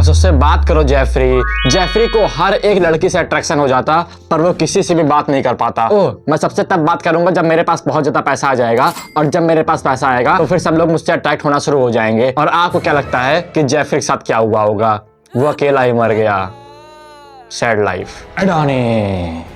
बस उससे बात करो जेफरी। जेफरी को हर एक लड़की से अट्रैक्शन हो जाता, पर वो किसी से भी बात नहीं कर पाता। ओह, मैं सबसे तब बात करूंगा जब मेरे पास बहुत ज्यादा पैसा आ जाएगा, और जब मेरे पास पैसा आएगा तो फिर सब लोग मुझसे अट्रैक्ट होना शुरू हो जाएंगे। और आपको क्या लगता है कि जेफरी के साथ क्या हुआ होगा? वो अकेला ही मर गया। Sad life.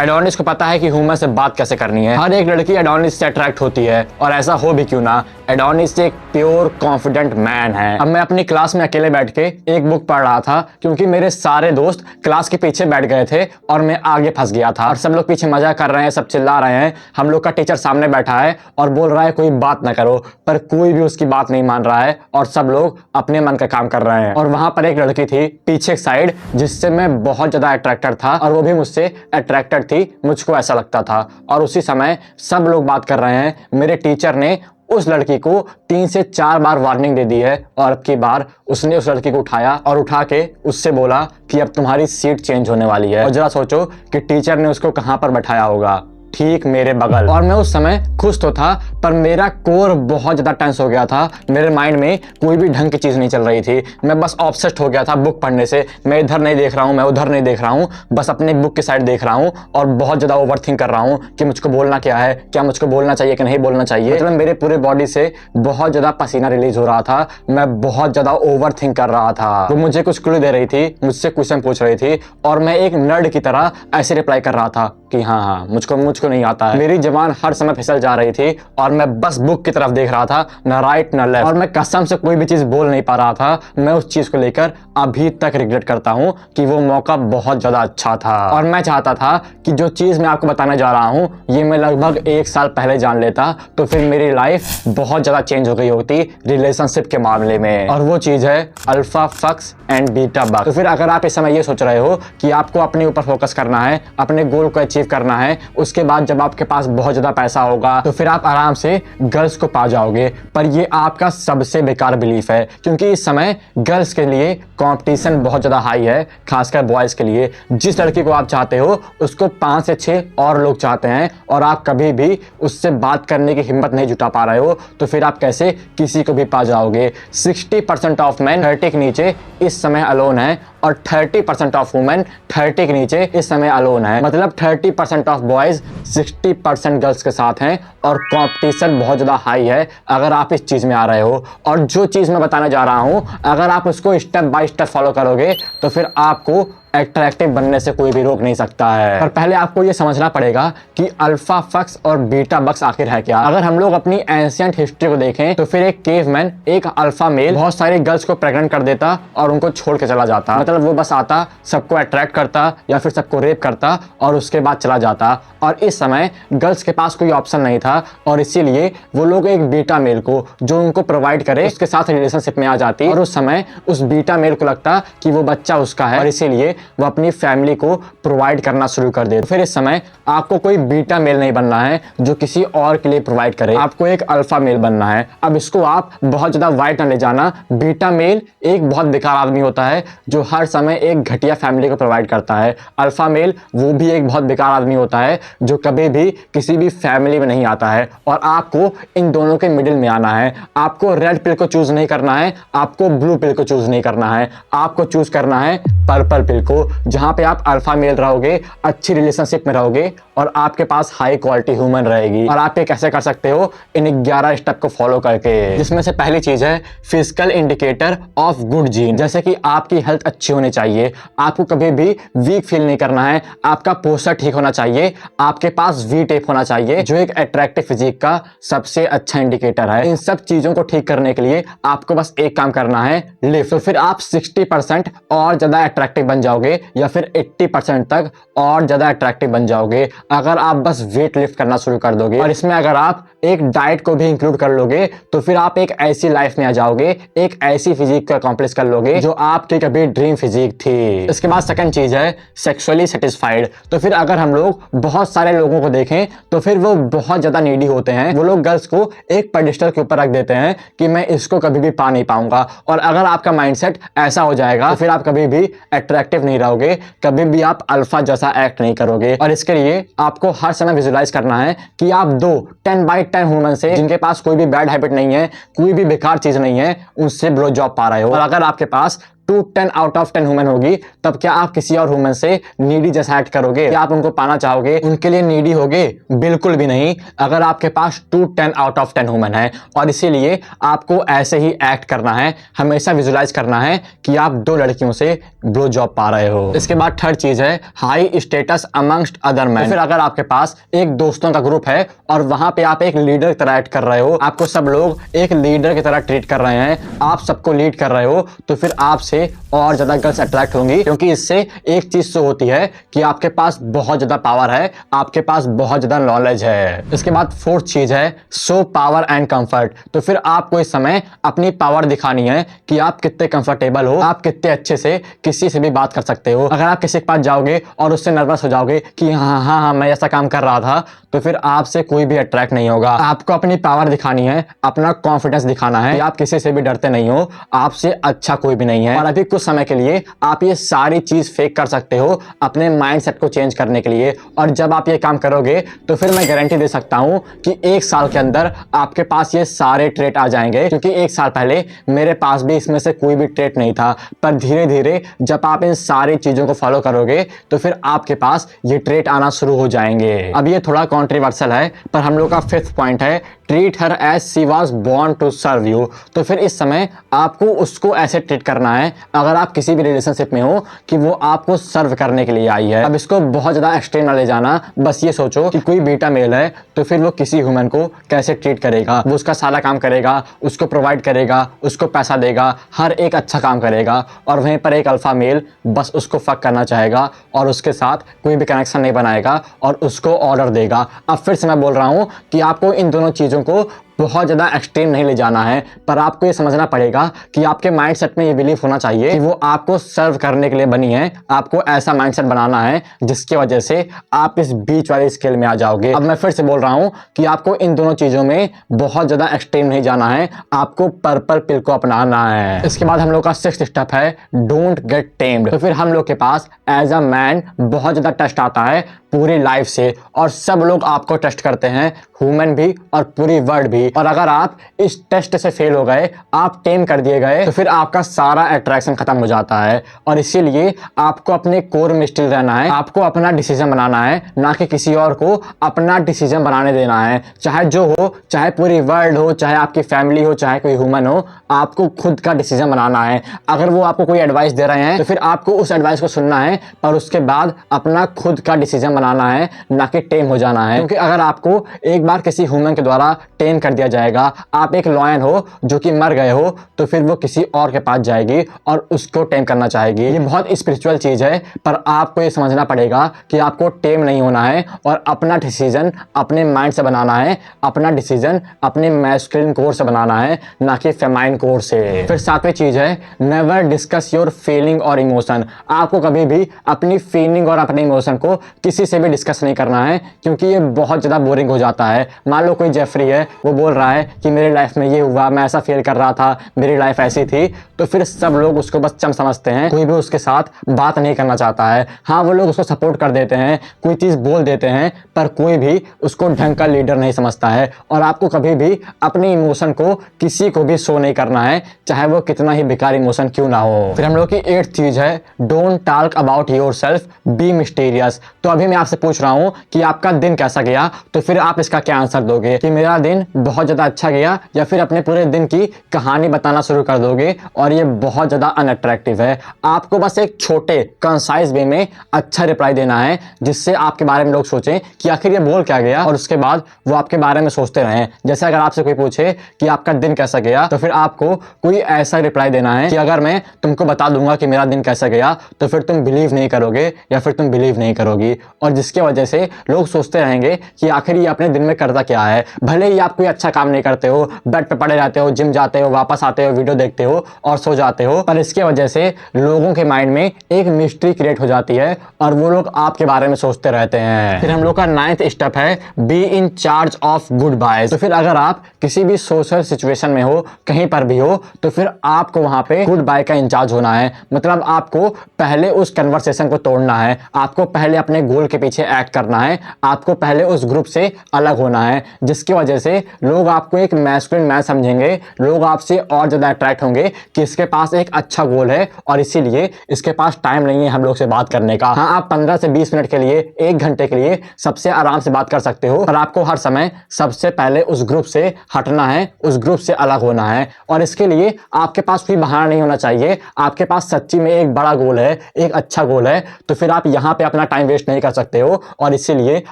एडोनिस को पता है कि ह्यूमन से बात कैसे करनी है। हर एक लड़की एडोनिस से अट्रैक्ट होती है, और ऐसा हो भी क्यों ना, एडोनिस एक प्योर कॉन्फिडेंट मैन है। अब मैं अपनी क्लास में अकेले बैठ के एक बुक पढ़ रहा था, क्योंकि मेरे सारे दोस्त क्लास के पीछे बैठ गए थे और मैं आगे फंस गया था। और सब लोग पीछे मजा कर रहे हैं, सब चिल्ला रहे हैं। हम लोग का टीचर सामने बैठा है और बोल रहा है कोई बात ना करो, पर कोई भी उसकी बात नहीं मान रहा है और सब लोग अपने मन का काम कर रहे हैं। और वहां पर एक लड़की थी पीछे साइड, जिससे मैं बहुत ज्यादा अट्रैक्टेड था, और वो भी मुझसे अट्रैक्टेड थी, मुझको ऐसा लगता था। और उसी समय सब लोग बात कर रहे हैं। मेरे टीचर ने उस लड़की को 3 से 4 बार वार्निंग दे दी है, और अब की बार उसने उस लड़की को उठाया और उठा के उससे बोला कि अब तुम्हारी सीट चेंज होने वाली है। और जरा सोचो कि टीचर ने उसको कहां पर बैठाया होगा, ठीक मेरे बगल। और मैं उस समय खुश तो था, पर मेरा कोर बहुत ज्यादा टेंस हो गया था। मेरे माइंड में कोई भी ढंग की चीज नहीं चल रही थी। मैं बस ऑब्सेस्ड हो गया था बुक पढ़ने से। मैं इधर नहीं देख रहा हूँ, मैं उधर नहीं देख रहा हूँ, बस अपने बुक की साइड देख रहा हूँ, और बहुत ज्यादा ओवरथिंक कर रहा हूँ कि मुझको बोलना क्या है, क्या मुझको बोलना चाहिए कि नहीं बोलना चाहिए। मतलब मेरे पूरे बॉडी से बहुत ज्यादा पसीना रिलीज हो रहा था। मैं बहुत ज्यादा ओवरथिंक कर रहा था। वो मुझे कुछ क्लू दे रही थी, मुझसे क्वेश्चन पूछ रही थी, और मैं एक नर्ड की तरह ऐसे रिप्लाई कर रहा था कि हाँ, मुझको नहीं आता है। मेरी जबान हर समय फिसल जा रही थी, और मैं बस बुक की तरफ देख रहा था, ना राइट ना लेफ्ट। और मैं कसम से कोई भी चीज बोल नहीं पा रहा था। मैं उस चीज को लेकर अभी तक रिग्रेट करता हूँ कि वो मौका बहुत ज्यादा अच्छा था। और मैं चाहता था कि जो चीज मैं आपको बताने जा रहा हूँ, ये मैं लगभग 1 साल पहले जान लेता, तो फिर मेरी लाइफ बहुत ज्यादा चेंज हो गई होती रिलेशनशिप के मामले में। और वो चीज है अल्फा फक्स एंड बीटा बक्स। तो फिर अगर आप इस समय ये सोच रहे हो कि आपको अपने ऊपर फोकस करना है, अपने गोल को अचीव करना है, उसके बाद जब आपके पास बहुत ज्यादा पैसा होगा तो फिर आप आराम से गर्ल्स को पा जाओगे, पर ये आपका सबसे बेकार बिलीफ है। क्योंकि इस समय गर्ल्स के लिए कंपटीशन बहुत ज्यादा हाई है, खासकर बॉयज के लिए। जिस लड़की को आप चाहते हो उसको 5 से 6 और लोग चाहते हैं, और आप कभी भी उससे बात करने की हिम्मत नहीं जुटा पा रहे हो, तो फिर आप कैसे किसी को भी पा जाओगे? 60% ऑफ मैन 30 के नीचे इस समय अलोन है, और 30% ऑफ वुमेन 30 के नीचे इस समय अलोन है। मतलब 30% ऑफ बॉयज 60% गर्ल्स के साथ हैं, और कंपटीशन बहुत ज्यादा हाई है अगर आप इस चीज में आ रहे हो। और जो चीज मैं बताने जा रहा हूं, अगर आप उसको स्टेप बाय स्टेप फॉलो करोगे तो फिर आपको अट्रैक्टिव बनने से कोई भी रोक नहीं सकता है। पर पहले आपको यह समझना पड़ेगा कि अल्फा फक्स और बीटा बक्स आखिर है क्या। अगर हम लोग अपनी एंशिएंट हिस्ट्री को देखें तो फिर एक केवमैन, एक अल्फा मेल बहुत सारी गर्ल्स को प्रेग्नेंट कर देता और उनको छोड़ के चला जाता। मतलब वो बस आता, सबको अट्रैक्ट करता या फिर सबको रेप करता और उसके बाद चला जाता। और इस समय गर्ल्स के पास कोई ऑप्शन नहीं था, और इसीलिए वो लोग एक बीटा मेल को, जो उनको प्रोवाइड करे, उसके साथ रिलेशनशिप में आ जाती। और उस समय उस बीटा मेल को लगता कि वो बच्चा उसका है, और इसीलिए वो अपनी फैमिली को प्रोवाइड करना शुरू कर दे। फिर इस समय आपको कोई बीटा मेल नहीं बनना है जो किसी और के लिए प्रोवाइड करे, आपको एक अल्फा मेल बनना है। अब इसको आप बहुत ज्यादा वाइड ना ले जाना। बीटा मेल एक बहुत बेकार आदमी होता है जो हर समय एक घटिया फैमिली को प्रोवाइड करता है। अल्फा मेल वो भी एक बहुत बेकार आदमी होता है जो कभी भी किसी भी फैमिली में नहीं आता है। और आपको इन दोनों के मिडिल में आना है। आपको रेड पिल को चूज नहीं करना है, आपको ब्लू पिल को चूज नहीं करना है, आपको चूज करना है पर्पल पिल को, जहां पे आप अल्फा मेल रहोगे, अच्छी रिलेशनशिप में रहोगे, और आपके पास हाई क्वालिटी ह्यूमन रहेगी। और आप ये कैसे कर सकते हो? इन 11 स्टेप को फॉलो करके, जिसमें से पहली चीज है physical indicator of good gene. जैसे कि आपकी हेल्थ अच्छी होनी चाहिए, आपको कभी भी वीक फील नहीं करना है, आपका पोस्चर ठीक होना चाहिए, आपके पास वी टेप होना चाहिए, जो एक अट्रैक्टिव फिजिक का सबसे अच्छा इंडिकेटर है। इन सब चीजों को ठीक करने के लिए आपको बस एक काम करना है, लिफ्ट। तो फिर आप 60% और ज्यादा अट्रैक्टिव बन जाओगे, या फिर 80% तक और ज्यादा अट्रैक्टिव बन जाओगे अगर आप बस वेट लिफ्ट करना शुरू कर दोगे। और इसमें अगर आप एक डाइट को भी इंक्लूड कर लोगे तो फिर आप एक ऐसी लाइफ में आ जाओगे, एक ऐसी फिजिक को अकॉम्प्लिश कर लोगे जो आपकी कभी ड्रीम फिजिक थी। इसके बाद सेकंड चीज है सेक्सुअली सेटिस्फाइड। तो फिर अगर हम लोग बहुत सारे लोगों को देखें तो फिर वो बहुत ज्यादा नीडी होते हैं। वो लोग गर्ल्स को एक पेडिस्टल के ऊपर रख देते हैं कि मैं इसको कभी भी पा नहीं पाऊंगा। और अगर आपका माइंडसेट ऐसा हो जाएगा तो फिर आप कभी भी अट्रैक्टिव नहीं रहोगे, कभी भी आप अल्फा जैसा एक्ट नहीं करोगे। और इसके लिए आपको हर समय विजुलाइज करना है कि आप 10/10 वुमेन से, जिनके पास कोई भी बैड हैबिट नहीं है, कोई भी बेकार चीज नहीं है, उनसे ब्लो जॉब पा रहे हो। और अगर आपके पास टू 10 आउट ऑफ 10 वुमेन होगी, तब क्या आप किसी और वुमेन से नीडी जैसा एक्ट करोगे? क्या आप उनको पाना चाहोगे? उनके लिए नीडी होगे? बिल्कुल भी नहीं। अगर आपके पास 10 आउट ऑफ 10 वुमेन है, और इसीलिए आपको ऐसे ही एक्ट करना है, हमेशा विजुलाइज करना है कि आप 2 लड़कियों से ब्लो जॉब पा रहे हो। इसके बाद थर्ड चीज है high status amongst other man. फिर अगर आपके पास एक दोस्तों का ग्रुप है और वहां पे आप एक लीडर की तरह एक्ट कर रहे हो, आपको सब लोग एक लीडर की तरह ट्रीट कर रहे हैं, आप सबको लीड कर रहे हो, तो फिर आपसे और ज्यादा गर्ल्स अट्रैक्ट होंगी, क्योंकि इससे एक चीज तो होती है कि आपके पास बहुत ज्यादा पावर है, आपके पास बहुत ज्यादा नॉलेज है। इसके बाद फोर्थ चीज है शो पावर एंड कंफर्ट। तो फिर आपको इस समय अपनी पावर दिखानी है कि आप कितने कंफर्टेबल हो, आप कितने अच्छे से किसी से भी बात कर सकते हो। अगर आप किसी के पास जाओगे और उससे नर्वस हो जाओगे कि हाँ हाँ हाँ मैं ऐसा काम कर रहा था, तो फिर आपसे कोई भी अट्रैक्ट नहीं होगा। आपको अपनी पावर दिखानी है, अपना कॉन्फिडेंस दिखाना है कि आप किसी से भी डरते नहीं हो, आपसे अच्छा कोई भी नहीं है। और अभी कुछ समय के लिए आप ये सारी चीज फेक कर सकते हो अपने माइंडसेट को चेंज करने के लिए, और जब आप ये काम करोगे तो फिर मैं गारंटी दे सकता हूं कि 1 साल के अंदर आपके पास ये सारे ट्रेट आ जाएंगे। क्योंकि 1 साल पहले मेरे पास भी इसमें से कोई भी ट्रेट नहीं था, पर धीरे धीरे जब आप इन सारी चीजों को फॉलो करोगे तो फिर आपके पास ये ट्रेट आना शुरू हो जाएंगे। अब ये थोड़ा कॉन्ट्रोवर्शियल है, पर हम लोग का 5th पॉइंट है treat her as she was born to serve you. तो फिर इस समय आपको उसको ऐसे ट्रीट करना है, अगर आप किसी भी रिलेशनशिप में हो, कि वो आपको सर्व करने के लिए आई है। अब इसको बहुत ज्यादा एक्सट्रीम ना ले जाना, बस ये सोचो कि कोई बीटा मेल है तो फिर वो किसी ह्यूमन को कैसे ट्रीट करेगा। वो उसका सारा काम करेगा, उसको प्रोवाइड करेगा, उसको पैसा देगा, हर एक अच्छा काम करेगा, और वहीं पर एक अल्फा मेल बस उसको फक करना चाहेगा और उसके साथ कोई भी कनेक्शन नहीं बनाएगा और उसको ऑर्डर देगा। अब फिर से मैं बोल रहा हूं कि आपको इन दोनों चीजों को बहुत ज्यादा एक्सट्रीम नहीं ले जाना है, पर आपको ये समझना पड़ेगा कि आपके माइंडसेट में ये बिलीफ होना चाहिए कि वो आपको सर्व करने के लिए बनी है। आपको ऐसा माइंडसेट बनाना है जिसकी वजह से आप इस बीच वाले स्केल में आ जाओगे। अब मैं फिर से बोल रहा हूं कि आपको इन दोनों चीजों में बहुत ज्यादा एक्सट्रीम नहीं जाना है, आपको पर्पल पिल को अपनाना है। इसके बाद हम लोग का 6th स्टेप है डोंट गेट टेम्ड। तो फिर हम लोग के पास एज अ मैन बहुत ज्यादा टेस्ट आता है पूरी लाइफ से, और सब लोग आपको टेस्ट करते हैं, ह्यूमन भी और पूरी वर्ल्ड भी। और अगर आप इस टेस्ट से फेल हो गए, आप टेम कर दिए गए, तो फिर आपका सारा अट्रैक्शन खत्म हो जाता है। और इसीलिए आपको अपने कोर में स्टिल रहना है, आपको अपना डिसीजन बनाना है, ना कि किसी और को अपना डिसीजन बनाने देना है। चाहे जो हो, चाहे पूरी वर्ल्ड हो, चाहे आपकी फैमिली हो, चाहे कोई ह्यूमन हो, आपको खुद का डिसीजन बनाना है। अगर वो आपको कोई एडवाइस दे रहे हैं तो फिर आपको उस एडवाइस को सुनना है, और उसके बाद अपना खुद का डिसीजन बनाना है, ना कि टेम हो जाना है। क्योंकि अगर आपको एक बार किसी ह्यूमन के द्वारा टेम कर दिया जाएगा, आप एक लॉयन हो जो कि मर गए हो, तो फिर वो किसी और के पास जाएगी और उसको टेम करना चाहेगी। ये बहुत स्पिरिचुअल चीज है, पर आपको ये समझना पड़ेगा कि आपको टेम नहीं होना है और अपना डिसीजन अपने माइंड से बनाना है, अपना डिसीजन अपने मैस्कुलिन कोर से बनाना है, ना कि फेमाइन कोर से। फिर 7वीं चीज है नेवर डिस्कस योर फीलिंग और इमोशन। आपको कभी भी अपनी फीलिंग और अपने इमोशन को किसी से भी डिस्कस नहीं करना है, क्योंकि ये बहुत ज्यादा बोरिंग हो जाता है। मान लो कोई जेफरी है, वो बोल रहा है कि मेरी लाइफ में ये हुआ, मैं ऐसा फील कर रहा था, मेरी लाइफ ऐसी थी, तो फिर सब लोग उसको बस चम समझते हैं, कोई भी उसके साथ बात नहीं करना चाहता है। हाँ, वो लोग उसको सपोर्ट कर देते हैं, कोई चीज बोल देते हैं, पर कोई भी उसको ढंग का लीडर नहीं समझता है। और आपको कभी भी अपने इमोशन को किसी को भी शो नहीं करना है, चाहे वो कितना ही बेकार इमोशन क्यों ना हो। फिर हम लोग की 8th चीज है don't talk about yourself, be mysterious. तो अभी मैं आपसे पूछ रहा हूं कि आपका दिन कैसा गया, तो फिर आप इसका क्या आंसर दोगे कि मेरा दिन बहुत ज्यादा अच्छा गया, या फिर अपने पूरे दिन की कहानी बताना शुरू कर दोगे, और ये बहुत ज्यादा अनअट्रैक्टिव है। आपको बस एक छोटे कंसाइज वे में अच्छा रिप्लाई देना है, जिससे आपके बारे में लोग सोचें कि आखिर ये बोल क्या गया, और उसके बाद वो आपके बारे में सोचते रहें। जैसे अगर आपसे कोई पूछे कि आपका दिन कैसा गया, तो फिर आपको कोई ऐसा रिप्लाई देना है कि अगर मैं तुमको बता दूंगा कि मेरा दिन कैसा गया, तो फिर तुम बिलीव नहीं करोगे, या फिर तुम बिलीव नहीं करोगी, और जिसके वजह से लोग सोचते रहेंगे कि आखिर ये अपने दिन में करता क्या है। भले ही आप कोई अच्छा काम नहीं करते हो, बेड पे पड़े रहते हो, जिम जाते हो, वापस आते हो, वीडियो देखते हो और सो जाते हो, पर इसके वजह से लोगों के माइंड में एक मिस्ट्री क्रिएट हो जाती है और वो लोग आपके बारे में सोचते रहते हैं। फिर हम लोग का 9th स्टेप है be in charge of goodbye. तो फिर अगर आप किसी भी सोशल सिचुएशन में हो, कहीं पर भी हो, तो फिर आपको वहां पे गुड बाय का इंचार्ज होना है। मतलब आपको पहले उस कन्वर्सेशन को तोड़ना है, आपको पहले अपने गोल के पीछे एक्ट करना है, आपको पहले उस ग्रुप से अलग होना है, जिसकी वजह से लोग लोग आपको एक मैस्कुलिन मैन समझेंगे, लोग आपसे और ज्यादा अट्रैक्ट होंगे कि इसके पास एक अच्छा गोल है और इसीलिए इसके पास टाइम नहीं है हम लोग से बात करने का। हाँ, आप 15 से 20 मिनट के लिए, 1 घंटे के लिए सबसे आराम से बात कर सकते हो, पर आपको हर समय सबसे पहले उस ग्रुप से हटना है, उस ग्रुप से अलग होना है। और इसके लिए आपके पास कोई बहाना नहीं होना चाहिए। आपके पास सच्ची में एक बड़ा गोल है, एक अच्छा गोल है, तो फिर आप यहाँ पे अपना टाइम वेस्ट नहीं कर सकते हो और इसीलिए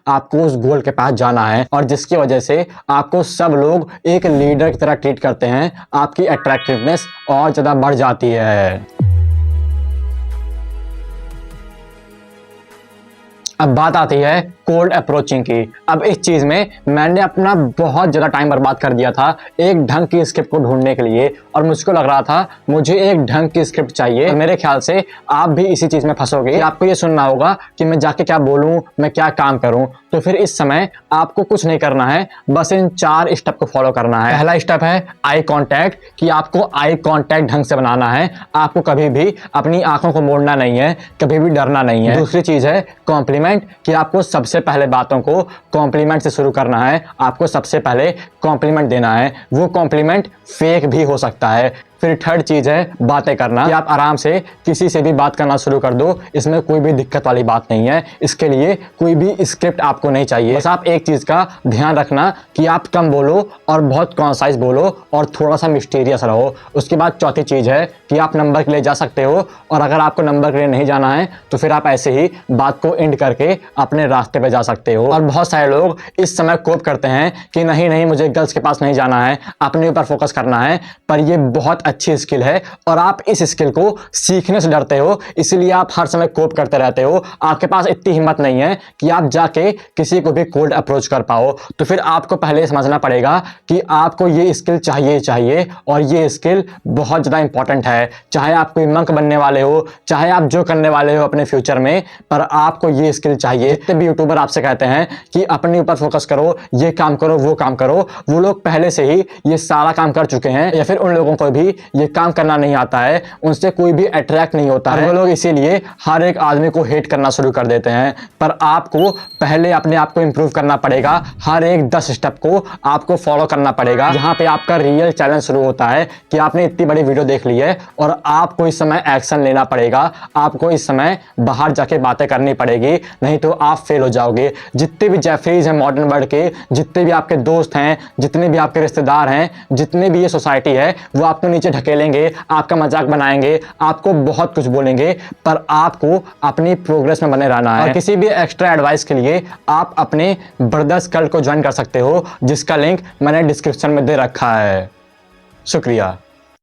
आपको उस गोल के पास जाना है। और जिसकी वजह से आपको सब लोग एक लीडर की तरह ट्रीट करते हैं, आपकी अट्रैक्टिवनेस और ज्यादा बढ़ जाती है। अब बात आती है कोल्ड अप्रोचिंग की। अब इस चीज में मैंने अपना बहुत ज्यादा टाइम बर्बाद कर दिया था एक ढंग की स्क्रिप्ट को ढूंढने के लिए, और मुझको लग रहा था मुझे एक ढंग की स्क्रिप्ट चाहिए। और मेरे ख्याल से आप भी इसी चीज में फंसोगे कि आपको ये सुनना होगा कि मैं जाके क्या बोलूं, मैं क्या काम करूं। तो फिर इस समय आपको कुछ नहीं करना है, बस इन 4 स्टेप को फॉलो करना है। पहला स्टेप है आई कांटेक्ट, कि आपको आई कांटेक्ट ढंग से बनाना है। आपको कभी भी अपनी आंखों को मोड़ना नहीं है, कभी भी डरना नहीं है। दूसरी चीज है कॉम्प्लीमेंट, कि आपको सबसे पहले बातों को कॉम्प्लीमेंट से शुरू करना है। आपको सबसे पहले कॉम्प्लीमेंट देना है, वो कॉम्प्लीमेंट फेक भी हो सकता है। फिर थर्ड चीज है बातें करना, कि आप आराम से किसी से भी बात करना शुरू कर दो, इसमें कोई भी दिक्कत वाली बात नहीं है। इसके लिए कोई भी स्क्रिप्ट आपको नहीं चाहिए। बस आप एक चीज का ध्यान रखना कि आप कम बोलो और बहुत कॉन्साइज बोलो और थोड़ा सा मिस्टीरियस रहो। उसके बाद चौथी चीज है कि आप नंबर के लिए जा सकते हो, और अगर आपको नंबर के लिए नहीं जाना है तो फिर आप ऐसे ही बात को एंड करके अपने रास्ते पे जा सकते हो। और बहुत सारे लोग इस समय कोप करते हैं कि नहीं नहीं, मुझे गर्ल्स के पास नहीं जाना है, अपने ऊपर फोकस करना है। पर ये बहुत अच्छी स्किल है और आप इस स्किल को सीखने से डरते हो, इसलिए आप हर समय कोप करते रहते हो। आपके पास इतनी हिम्मत नहीं है कि आप जाके किसी को भी कोल्ड अप्रोच कर पाओ। तो फिर आपको पहले समझना पड़ेगा कि आपको ये स्किल चाहिए, और ये स्किल बहुत ज़्यादा इंपॉर्टेंट है। चाहे आप कोई मंक बनने वाले हो, चाहे आप जो करने वाले हो अपने फ्यूचर में, पर आपको ये स्किल चाहिए। जितने भी यूट्यूबर आपसे कहते हैं कि अपने ऊपर फोकस करो, ये काम करो, वो काम करो, वो लोग पहले से ही ये सारा काम कर चुके हैं, या फिर उन लोगों को भी ये काम करना नहीं आता है, उनसे कोई भी अट्रैक्ट नहीं होता है। वो लोग इसीलिए हर एक आदमी को हेट करना शुरू कर देते हैं। पर आपको पहले अपने आप को इंप्रूव करना पड़ेगा, हर एक 10 स्टेप को आपको फॉलो करना पड़ेगा। यहाँ पे आपका रियल चैलेंज शुरू होता है कि आपने इतनी बड़ी वीडियो देख ली है और आपको इस समय एक्शन लेना पड़ेगा। आपको इस समय बाहर जाके बातें करनी पड़ेगी, नहीं तो आप फेल हो जाओगे। जितने भी जेफरीज हैं मॉडर्न वर्ल्ड के, जितने भी आपके दोस्त हैं, जितने भी आपके रिश्तेदार हैं, जितने भी ये सोसाइटी है, वो आपको नीचे ढकेलेंगे, आपका मजाक बनाएंगे, आपको बहुत कुछ बोलेंगे, पर आपको अपनी प्रोग्रेस में बने रहना है। और किसी भी एक्स्ट्रा एडवाइस के लिए आप अपने ब्रदर्स कल्ट को ज्वाइन कर सकते हो, जिसका लिंक मैंने डिस्क्रिप्शन में दे रखा है। शुक्रिया।